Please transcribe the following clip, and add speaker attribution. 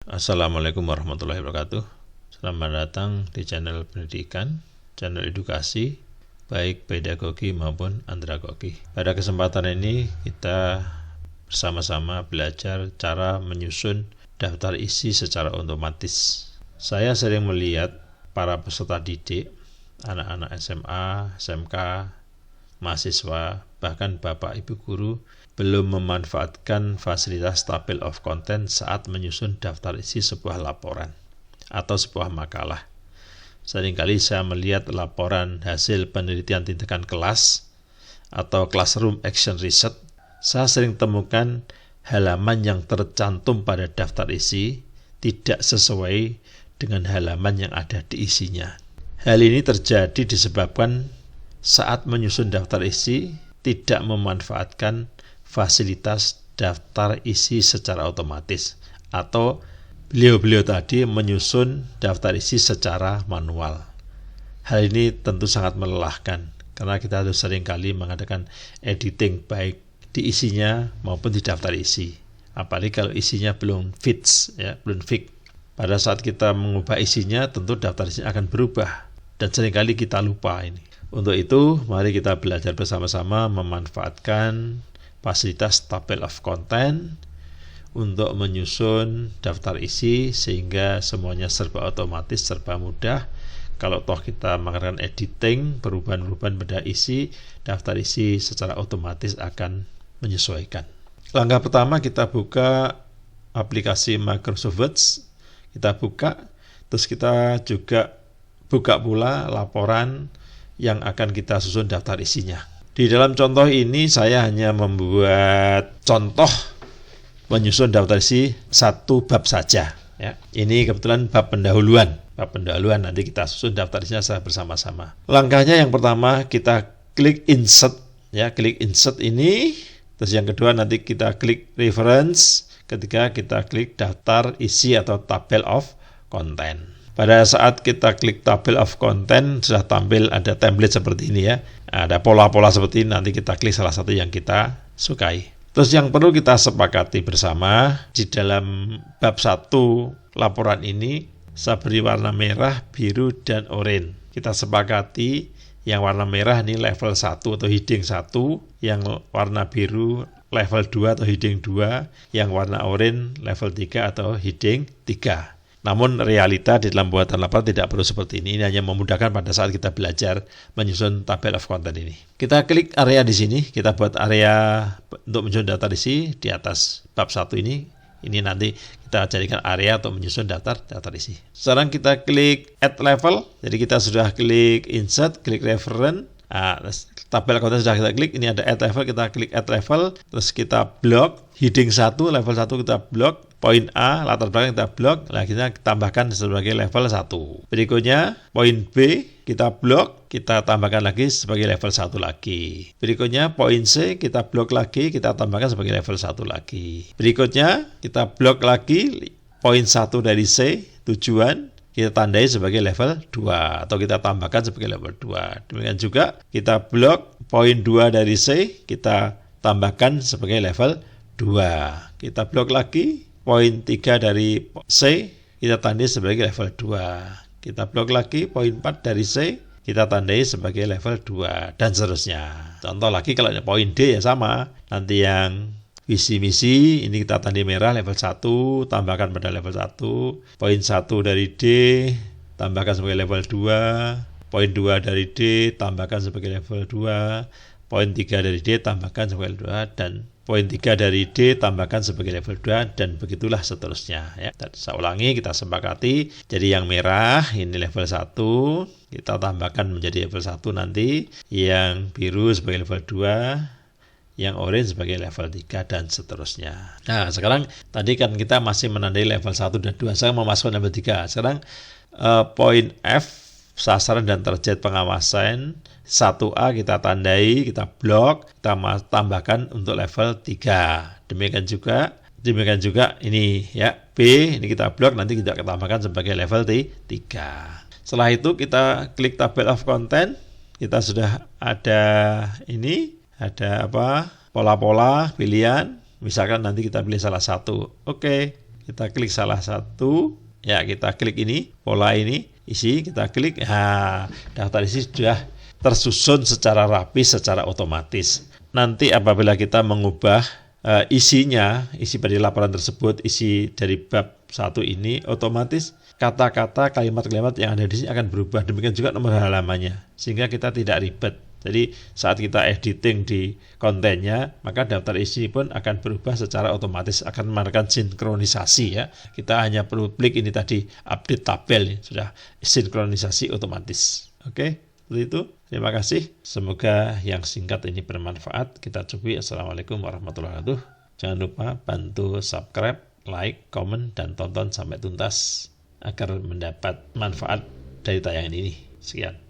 Speaker 1: Assalamualaikum warahmatullahi wabarakatuh. Selamat datang di channel pendidikan, channel edukasi, baik pedagogi maupun andragogi. Pada kesempatan ini kita bersama-sama belajar cara menyusun daftar isi secara otomatis. Saya sering melihat para peserta didik, anak-anak SMA, SMK, mahasiswa, bahkan bapak ibu guru belum memanfaatkan fasilitas table of content saat menyusun daftar isi sebuah laporan atau sebuah makalah. Seringkali saya melihat laporan hasil penelitian tindakan kelas atau classroom action research. Saya sering temukan halaman yang tercantum pada daftar isi tidak sesuai dengan halaman yang ada di isinya. Hal ini terjadi disebabkan saat menyusun daftar isi tidak memanfaatkan fasilitas daftar isi secara otomatis, atau beliau-beliau tadi menyusun daftar isi secara manual. Hal ini tentu sangat melelahkan karena kita harus seringkali mengadakan editing baik di isinya maupun di daftar isi. Apalagi kalau isinya belum fix, belum fix. Pada saat kita mengubah isinya, tentu daftar isinya akan berubah dan seringkali kita lupa ini. Untuk itu, mari kita belajar bersama-sama memanfaatkan fasilitas table of content untuk menyusun daftar isi sehingga semuanya serba otomatis, serba mudah. Kalau toh kita mengadakan editing, perubahan-perubahan pada isi, daftar isi secara otomatis akan menyesuaikan. Langkah pertama, kita buka aplikasi Microsoft Word. Kita buka, terus kita juga buka pula laporan yang akan kita susun daftar isinya. Di dalam contoh ini saya hanya membuat contoh menyusun daftar isi satu bab saja. Ini kebetulan bab pendahuluan. Nanti kita susun daftar isinya secara bersama-sama. Langkahnya yang pertama kita klik insert, klik insert ini. Terus yang kedua nanti kita klik reference. Ketiga kita klik daftar isi atau table of content. Pada saat kita klik table of content sudah tampil ada template seperti ini ya. Ada pola-pola seperti ini, nanti kita klik salah satu yang kita sukai. Terus yang perlu kita sepakati bersama di dalam bab 1 laporan ini saya beri warna merah, biru, dan oranye. Kita sepakati yang warna merah ini level 1 atau heading 1, yang warna biru level 2 atau heading 2, yang warna oranye level 3 atau heading 3. Namun realita di dalam buatan laporan tidak perlu seperti ini. Ini hanya memudahkan pada saat kita belajar menyusun table of content ini. Kita klik area di sini, kita buat area untuk menyusun daftar isi di atas bab 1 ini. Ini nanti kita jadikan area untuk menyusun daftar isi. Sekarang kita klik add level. Jadi kita sudah klik insert, klik reference. Tabel content sudah kita klik, ini ada add level, kita klik add level, terus kita blok, heading 1, level 1 kita blok, poin A, latar belakang kita blok, nah kita tambahkan sebagai level 1. Berikutnya, poin B, kita blok, kita tambahkan lagi sebagai level 1 lagi. Berikutnya, poin C, kita blok lagi, kita tambahkan sebagai level 1 lagi. Berikutnya, kita blok lagi, poin 1 dari C, tujuan, kita tandai sebagai level 2 atau kita tambahkan sebagai level 2. Demikian juga kita blok poin 2 dari C, kita tambahkan sebagai level 2. Kita blok lagi poin 3 dari C, kita tandai sebagai level 2. Kita blok lagi poin 4 dari C, kita tandai sebagai level 2 dan seterusnya. Contoh lagi kalau poin D ya sama. Nanti yang visi misi ini kita tandai merah level 1, tambahkan pada level 1, poin 1 dari D, tambahkan sebagai level 2, poin 2 dari D, tambahkan sebagai level 2, poin 3 dari D, tambahkan sebagai level 2, dan poin 3 dari D, tambahkan sebagai level 2, dan begitulah seterusnya. Dan saya ulangi, kita sepakati, jadi yang merah ini level 1, kita tambahkan menjadi level 1 nanti, yang biru sebagai level 2, yang orange sebagai level 3 dan seterusnya. Nah, sekarang tadi kan kita masih menandai level 1 dan 2. Sekarang memasukkan level 3. Sekarang poin F, sasaran dan target pengawasan 1A kita tandai, kita blok, kita tambahkan untuk level 3. Demikian juga ini ya, B ini kita blok, nanti kita tambahkan sebagai level 3. Setelah itu kita klik table of content. Kita sudah ada ini. Ada pola-pola pilihan, misalkan nanti kita pilih salah satu. Oke, Kita klik salah satu, ya kita klik ini, pola ini, isi, kita klik, daftar isi sudah tersusun secara rapi, secara otomatis. Nanti apabila kita mengubah isinya, isi pada laporan tersebut, isi dari bab 1 ini, otomatis kata-kata, kalimat-kalimat yang ada di sini akan berubah. Demikian juga nomor halamannya, sehingga kita tidak ribet. Jadi saat kita editing di kontennya, maka daftar isi pun akan berubah secara otomatis, akan melakukan sinkronisasi ya. Kita hanya perlu klik ini tadi, update tabel, sudah sinkronisasi otomatis. Oke, seperti itu. Terima kasih. Semoga yang singkat ini bermanfaat. Kita coba. Assalamualaikum warahmatullahi wabarakatuh. Jangan lupa bantu subscribe, like, komen, dan tonton sampai tuntas agar mendapat manfaat dari tayangan ini. Sekian.